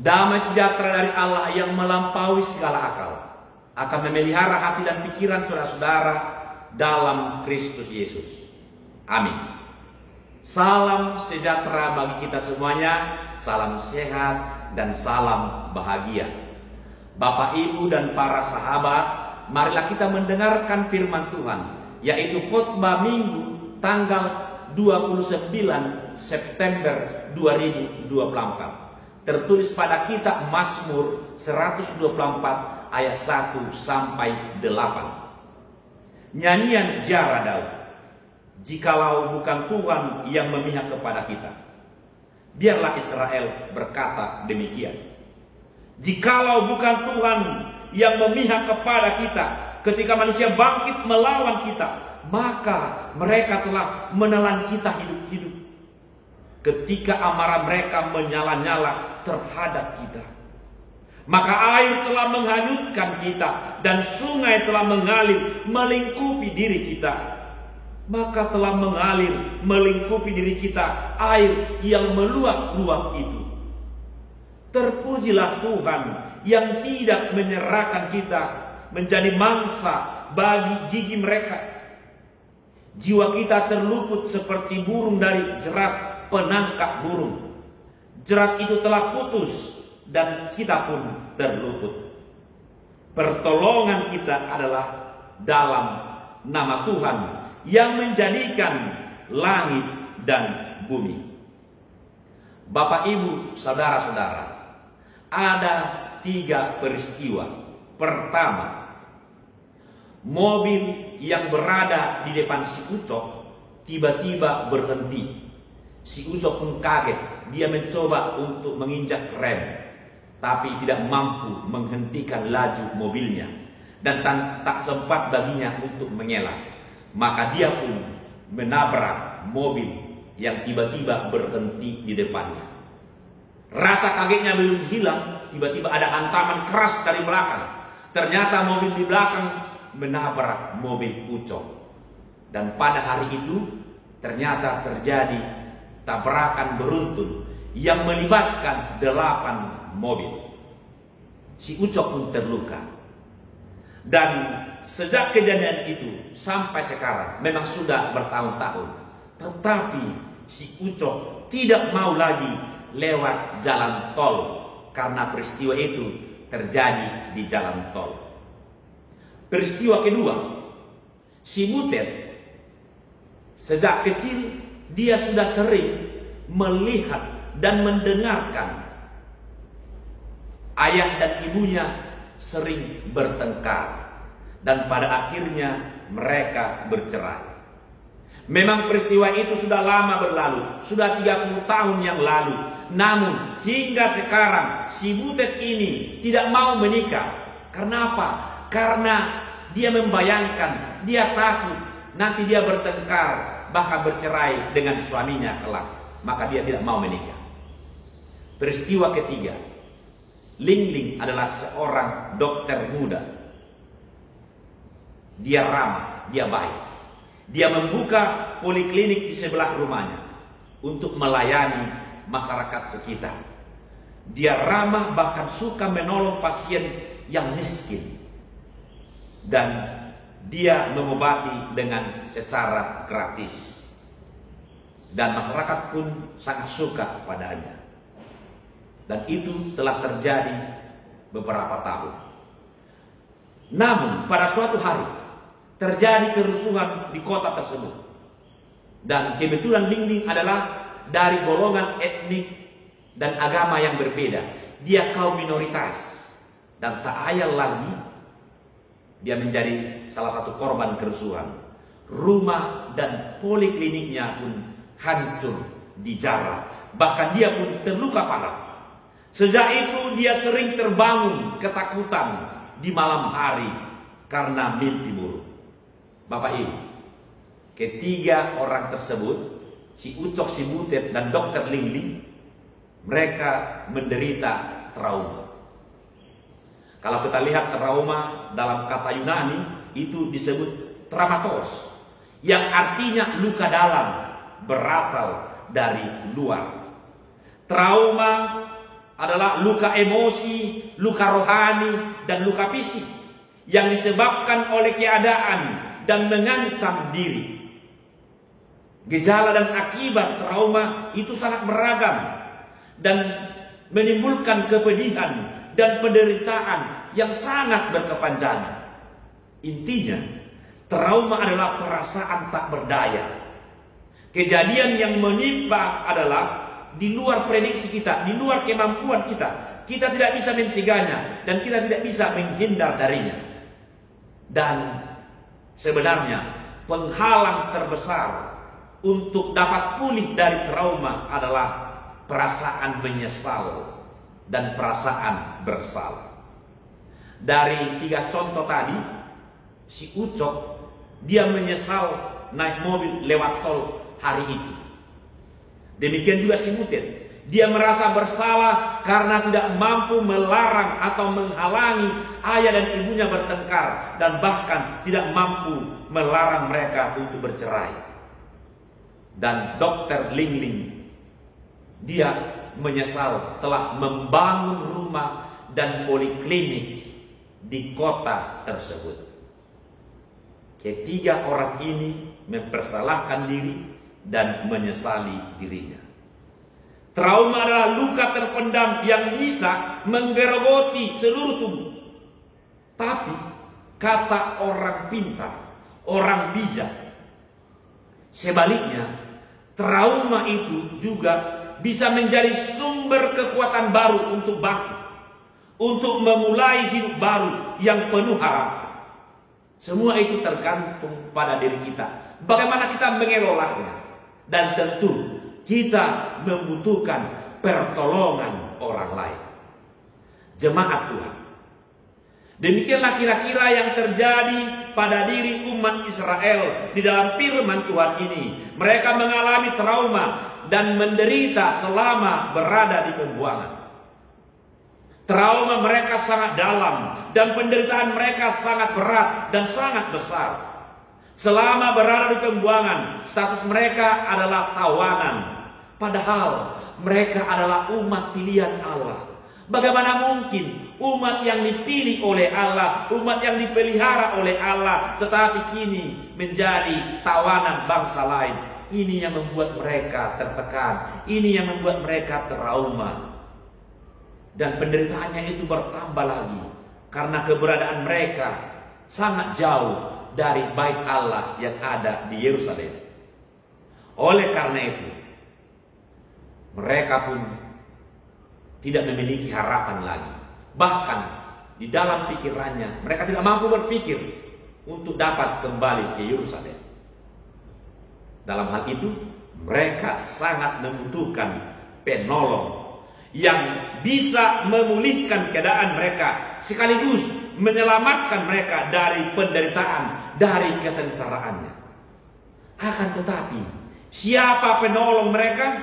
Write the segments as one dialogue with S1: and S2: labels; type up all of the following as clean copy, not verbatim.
S1: Damai sejahtera dari Allah yang melampaui segala akal akan memelihara hati dan pikiran saudara-saudara dalam Kristus Yesus. Amin. Salam sejahtera bagi kita semuanya, salam sehat dan salam bahagia. Bapak, Ibu, dan para sahabat, marilah kita mendengarkan firman Tuhan, yaitu khotbah Minggu tanggal 29 September 2024. Tertulis pada kitab Mazmur 124 ayat 1 sampai 8. Nyanyian Jara Daud. Jikalau bukan Tuhan yang memihak kepada kita. Biarlah Israel berkata demikian. Jikalau bukan Tuhan yang memihak kepada kita ketika manusia bangkit melawan kita, maka mereka telah menelan kita hidup-hidup. Ketika amarah mereka menyala-nyala terhadap kita, maka air telah menghanyutkan kita dan sungai telah mengalir melingkupi diri kita. Maka telah mengalir melingkupi diri kita air yang meluap-luap itu. Terpujilah Tuhan yang tidak menyerahkan kita menjadi mangsa bagi gigi mereka. Jiwa kita terluput seperti burung dari jerat penangkap burung. Jerat itu telah putus dan kita pun terluput. Pertolongan kita adalah dalam nama Tuhan yang menjadikan langit dan bumi. Bapak, Ibu, saudara-saudara, ada 3 peristiwa. Pertama, mobil yang berada di depan si Ucok tiba-tiba berhenti. Si Ucok pun kaget. Dia mencoba untuk menginjak rem, tapi tidak mampu menghentikan laju mobilnya, dan tak sempat baginya untuk mengelak. Maka dia pun menabrak mobil yang tiba-tiba berhenti di depannya. Rasa kagetnya belum hilang, tiba-tiba ada hantaman keras dari belakang. Ternyata mobil di belakang menabrak mobil Ucok. Dan pada hari itu ternyata terjadi tabrakan beruntun yang melibatkan 8 mobil. Si Ucok pun terluka. Dan sejak kejadian itu sampai sekarang memang sudah bertahun-tahun, tetapi si Ucok tidak mau lagi lewat jalan tol karena peristiwa itu terjadi di jalan tol. Peristiwa kedua, si Butet sejak kecil dia sudah sering melihat dan mendengarkan ayah dan ibunya sering bertengkar, dan pada akhirnya mereka bercerai. Memang peristiwa itu sudah lama berlalu, sudah 30 tahun yang lalu. Namun hingga sekarang si Butet ini tidak mau menikah. Karena apa? Karena dia membayangkan, dia takut nanti dia bertengkar, bahkan bercerai dengan suaminya kelak. Maka dia tidak mau menikah. Peristiwa ketiga, Ling Ling adalah seorang dokter muda. Dia ramah, dia baik. Dia membuka poliklinik di sebelah rumahnya untuk melayani masyarakat sekitar. Dia ramah, bahkan suka menolong pasien yang miskin. Dan dia mengobati dengan secara gratis. Dan masyarakat pun sangat suka padanya. Dan itu telah terjadi beberapa tahun. Namun pada suatu hari terjadi kerusuhan di kota tersebut. Dan kebetulan Ling Ling adalah dari golongan etnik dan agama yang berbeda. Dia kaum minoritas. Dan tak ayal lagi dia menjadi salah satu korban kerusuhan. Rumah dan polikliniknya pun hancur, dijarah. Bahkan dia pun terluka parah. Sejak itu dia sering terbangun ketakutan di malam hari karena mimpi buruk. Bapak Ibu, ketiga orang tersebut, si Ucok, si Butet, dan dokter Ling Ling, mereka menderita trauma. Kalau kita lihat trauma dalam kata Yunani itu disebut traumatos, yang artinya luka dalam, berasal dari luar. Trauma adalah luka emosi, luka rohani, dan luka fisik yang disebabkan oleh keadaan dan mengancam diri. Gejala dan akibat trauma itu sangat beragam dan menimbulkan kepedihan dan penderitaan yang sangat berkepanjangan. Intinya, trauma adalah perasaan tak berdaya. Kejadian yang menimpa adalah di luar prediksi kita, di luar kemampuan kita. Kita tidak bisa mencegahnya dan kita tidak bisa menghindar darinya. Dan sebenarnya penghalang terbesar untuk dapat pulih dari trauma adalah perasaan menyesal dan perasaan bersalah. Dari 3 contoh tadi, si Ucok dia menyesal naik mobil lewat tol hari itu. Demikian juga si Mutet, dia merasa bersalah karena tidak mampu melarang atau menghalangi ayah dan ibunya bertengkar, dan bahkan tidak mampu melarang mereka untuk bercerai. Dan Dokter Lingling, dia menyesal telah membangun rumah dan poliklinik di kota tersebut. Ketiga orang ini mempersalahkan diri dan menyesali dirinya. Trauma adalah luka terpendam yang bisa menggerogoti seluruh tubuh. Tapi kata orang pintar, orang bijak, sebaliknya trauma itu juga bisa menjadi sumber kekuatan baru untuk bangkit, untuk memulai hidup baru yang penuh harapan. Semua itu tergantung pada diri kita, bagaimana kita mengelolanya. Dan tentu kita membutuhkan pertolongan orang lain. Jemaat Tuhan, demikianlah kira-kira yang terjadi pada diri umat Israel di dalam firman Tuhan ini. Mereka mengalami trauma dan menderita selama berada di pembuangan. Trauma mereka sangat dalam dan penderitaan mereka sangat berat dan sangat besar. Selama berada di pembuangan, status mereka adalah tawanan. Padahal mereka adalah umat pilihan Allah. Bagaimana mungkin umat yang dipilih oleh Allah, umat yang dipelihara oleh Allah, tetapi kini menjadi tawanan bangsa lain? Ini yang membuat mereka tertekan, ini yang membuat mereka trauma. Dan penderitaannya itu bertambah lagi karena keberadaan mereka sangat jauh dari bait Allah yang ada di Yerusalem. Oleh karena itu, mereka pun tidak memiliki harapan lagi. Bahkan di dalam pikirannya, mereka tidak mampu berpikir untuk dapat kembali ke Yerusalem. Dalam hal itu, mereka sangat membutuhkan penolong yang bisa memulihkan keadaan mereka, sekaligus menyelamatkan mereka dari penderitaan, dari kesengsaraannya. Akan tetapi, siapa penolong mereka?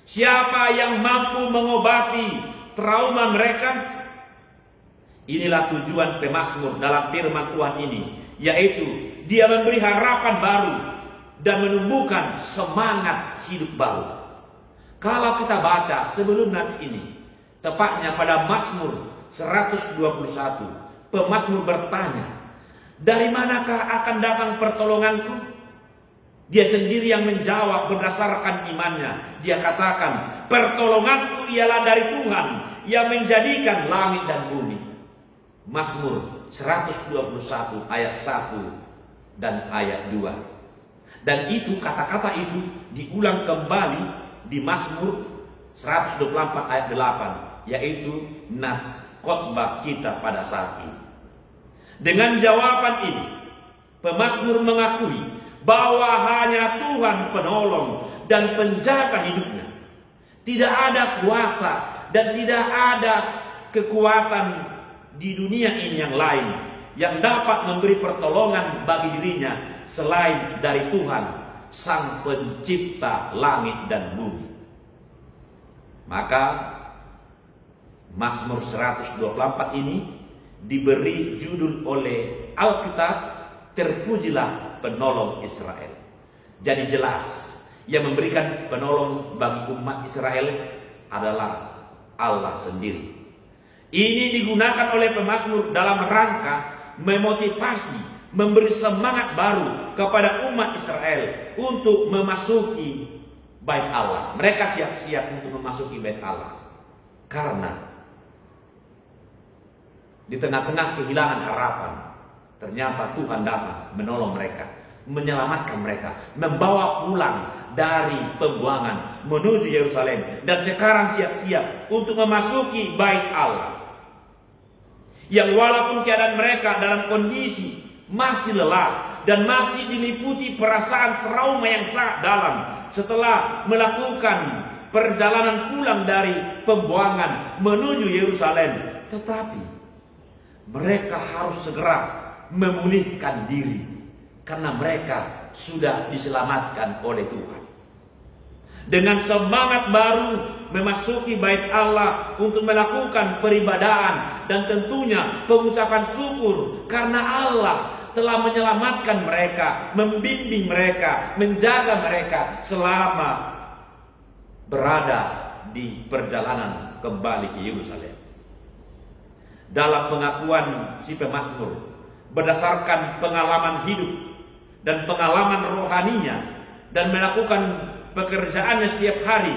S1: Siapa yang mampu mengobati trauma mereka? Inilah tujuan pemazmur dalam firman Tuhan ini, yaitu dia memberi harapan baru dan menumbuhkan semangat hidup baru. Kalau kita baca sebelum nats ini, tepatnya pada Mazmur 121, pemazmur bertanya, dari manakah akan datang pertolonganku? Dia sendiri yang menjawab berdasarkan imannya. Dia katakan, pertolonganku ialah dari Tuhan yang menjadikan langit dan bumi. Mazmur 121 ayat 1 dan ayat 2. Dan itu, kata-kata itu diulang kembali di Mazmur 124 ayat 8, yaitu nats khotbah kita pada saat ini. Dengan jawaban ini, pemazmur mengakui bahwa hanya Tuhan penolong dan penjaga hidupnya. Tidak ada kuasa dan tidak ada kekuatan di dunia ini yang lain yang dapat memberi pertolongan bagi dirinya selain dari Tuhan, Sang Pencipta langit dan bumi. Maka Mazmur 124 ini diberi judul oleh Alkitab, terpujilah penolong Israel. Jadi jelas, yang memberikan penolong bagi umat Israel adalah Allah sendiri. Ini digunakan oleh pemazmur dalam rangka memotivasi, memberi semangat baru kepada umat Israel untuk memasuki bait Allah. Mereka siap-siap untuk memasuki bait Allah karena di tengah-tengah kehilangan harapan, ternyata Tuhan datang menolong mereka, menyelamatkan mereka, membawa pulang dari pembuangan menuju Yerusalem, dan sekarang siap-siap untuk memasuki bait Allah. Yang walaupun keadaan mereka dalam kondisi masih lelah dan masih diliputi perasaan trauma yang sangat dalam setelah melakukan perjalanan pulang dari pembuangan menuju Yerusalem, tetapi mereka harus segera memulihkan diri karena mereka sudah diselamatkan oleh Tuhan. Dengan semangat baru memasuki bait Allah untuk melakukan peribadahan dan tentunya pengucapan syukur karena Allah telah menyelamatkan mereka, membimbing mereka, menjaga mereka selama berada di perjalanan kembali ke Yerusalem. Dalam pengakuan si pemazmur, berdasarkan pengalaman hidup dan pengalaman rohaninya dan melakukan pekerjaannya setiap hari,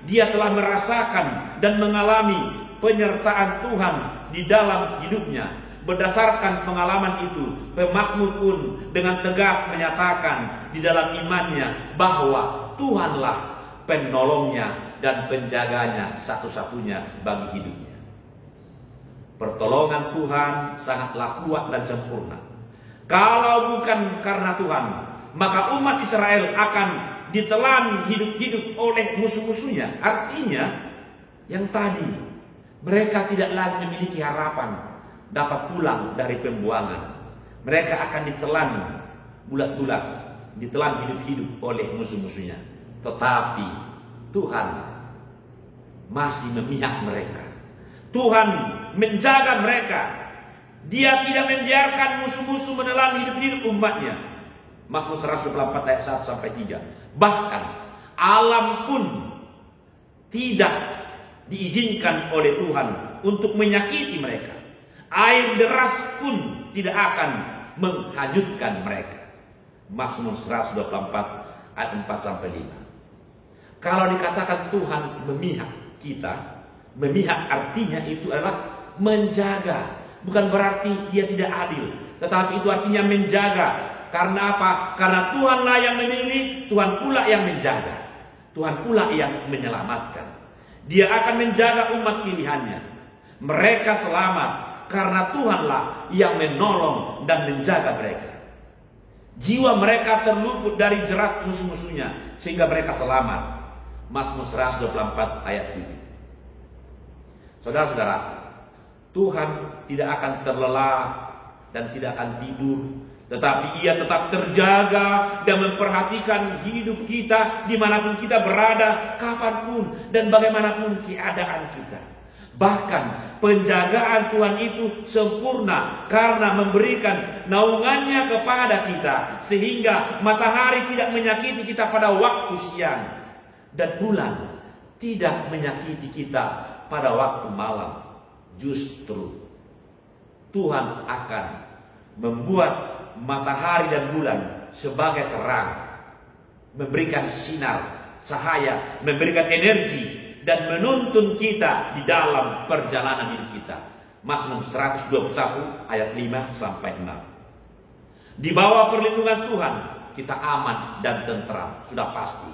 S1: dia telah merasakan dan mengalami penyertaan Tuhan di dalam hidupnya. Berdasarkan pengalaman itu, pemazmur pun dengan tegas menyatakan di dalam imannya bahwa Tuhanlah penolongnya dan penjaganya satu-satunya bagi hidupnya. Pertolongan Tuhan sangatlah kuat dan sempurna. Kalau bukan karena Tuhan, maka umat Israel akan ditelan hidup-hidup oleh musuh-musuhnya. Artinya, yang tadi mereka tidak lagi memiliki harapan dapat pulang dari pembuangan. Mereka akan ditelan bulat-bulat, ditelan hidup-hidup oleh musuh-musuhnya. Tetapi Tuhan masih memihak mereka. Tuhan menjaga mereka. Dia tidak membiarkan musuh-musuh menelan hidup-hidup umatnya. Mazmur 124 ayat 1-3. Bahkan alam pun tidak diizinkan oleh Tuhan untuk menyakiti mereka. Air deras pun tidak akan menghanyutkan mereka. Mazmur 124 ayat 4-5. Kalau dikatakan Tuhan memihak kita, memihak artinya itu adalah menjaga. Bukan berarti dia tidak adil, tetapi itu artinya menjaga. Karena apa? Karena Tuhanlah yang memilih, Tuhan pula yang menjaga, Tuhan pula yang menyelamatkan. Dia akan menjaga umat pilihannya. Mereka selamat karena Tuhanlah yang menolong dan menjaga mereka. Jiwa mereka terluput dari jerat musuh-musuhnya sehingga mereka selamat. Mazmur 124 ayat 7. Saudara-saudara, Tuhan tidak akan terlelap dan tidak akan tidur, tetapi Ia tetap terjaga dan memperhatikan hidup kita dimanapun kita berada, kapanpun dan bagaimanapun keadaan kita. Bahkan penjagaan Tuhan itu sempurna karena memberikan naungannya kepada kita, sehingga matahari tidak menyakiti kita pada waktu siang dan bulan tidak menyakiti kita pada waktu malam. Justru Tuhan akan membuat matahari dan bulan sebagai terang, memberikan sinar, cahaya, memberikan energi dan menuntun kita di dalam perjalanan hidup kita. Mazmur 121 ayat 5-6. Di bawah perlindungan Tuhan kita aman dan tentram, sudah pasti.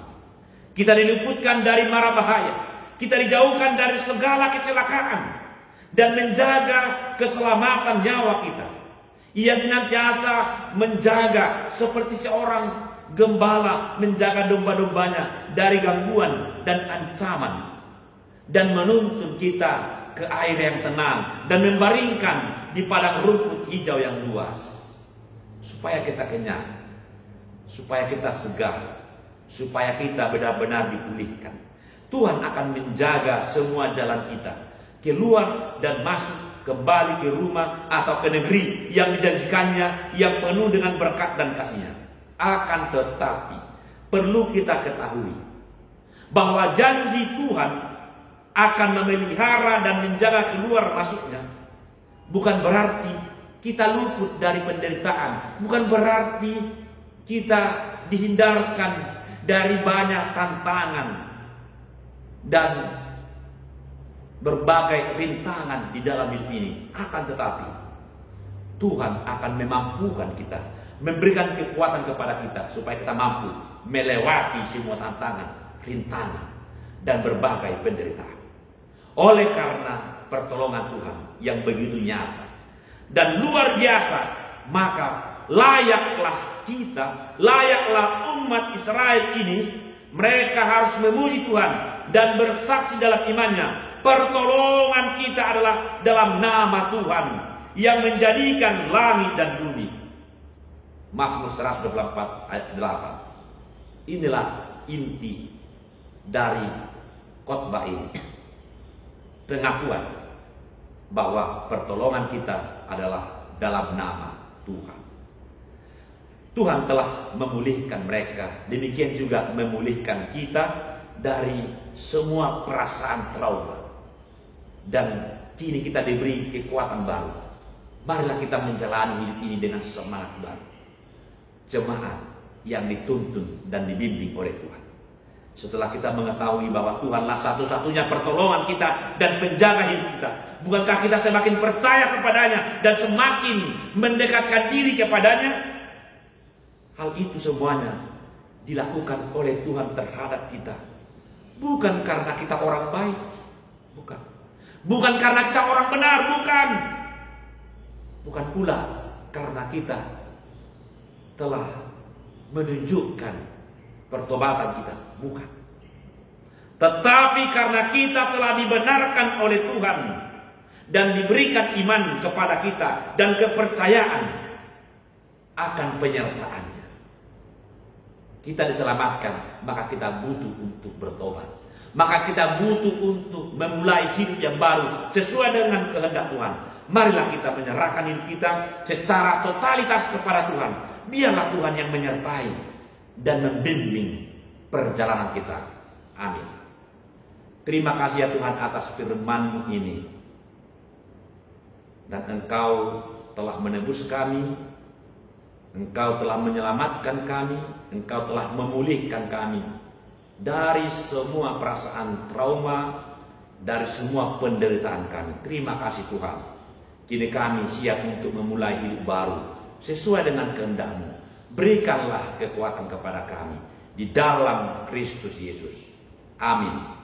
S1: Kita diluputkan dari mara bahaya, kita dijauhkan dari segala kecelakaan dan menjaga keselamatan nyawa kita. Ia senantiasa menjaga seperti seorang gembala menjaga domba-dombanya dari gangguan dan ancaman, dan menuntun kita ke air yang tenang dan membaringkan di padang rumput hijau yang luas, supaya kita kenyang, supaya kita segar, supaya kita benar-benar dipulihkan. Tuhan akan menjaga semua jalan kita, keluar dan masuk, kembali ke rumah atau ke negeri yang dijanjikannya, yang penuh dengan berkat dan kasih-Nya. Akan tetapi perlu kita ketahui bahwa janji Tuhan akan memelihara dan menjaga keluar masuknya. Bukan berarti kita luput dari penderitaan, bukan berarti kita dihindarkan dari banyak tantangan dan berbagai rintangan di dalam hidup ini. Akan tetapi Tuhan akan memampukan kita, memberikan kekuatan kepada kita supaya kita mampu melewati semua tantangan, rintangan, dan berbagai penderitaan. Oleh karena pertolongan Tuhan yang begitu nyata dan luar biasa, maka layaklah kita, layaklah umat Israel ini, mereka harus memuji Tuhan dan bersaksi dalam imannya. Pertolongan kita adalah dalam nama Tuhan yang menjadikan langit dan bumi. Mazmur 124 ayat 8. Inilah inti dari khotbah ini. Pengakuan bahwa pertolongan kita adalah dalam nama Tuhan. Tuhan telah memulihkan mereka, demikian juga memulihkan kita dari semua perasaan trauma. Dan kini kita diberi kekuatan baru. Marilah kita menjalani hidup ini dengan semangat baru. Jemaat yang dituntun dan dibimbing oleh Tuhan. Setelah kita mengetahui bahwa Tuhanlah satu-satunya pertolongan kita dan penjaga hidup kita, bukankah kita semakin percaya kepadanya dan semakin mendekatkan diri kepadanya? Hal itu semuanya dilakukan oleh Tuhan terhadap kita. Bukan karena kita orang baik, bukan. Bukan karena kita orang benar, bukan. Bukan pula karena kita telah menunjukkan pertobatan kita, bukan. Tetapi karena kita telah dibenarkan oleh Tuhan dan diberikan iman kepada kita dan kepercayaan akan penyertaannya. Kita diselamatkan, maka kita butuh untuk bertobat. Maka kita butuh untuk memulai hidup yang baru sesuai dengan kehendak Tuhan. Marilah kita menyerahkan hidup kita secara totalitas kepada Tuhan. Biarlah Tuhan yang menyertai dan membimbing perjalanan kita. Amin. Terima kasih ya Tuhan atas firman-Mu ini. Dan Engkau telah menebus kami, Engkau telah menyelamatkan kami, Engkau telah memulihkan kami dari semua perasaan trauma, dari semua penderitaan kami. Terima kasih Tuhan. Kini kami siap untuk memulai hidup baru sesuai dengan kehendak-Mu. Berikanlah kekuatan kepada kami di dalam Kristus Yesus. Amin.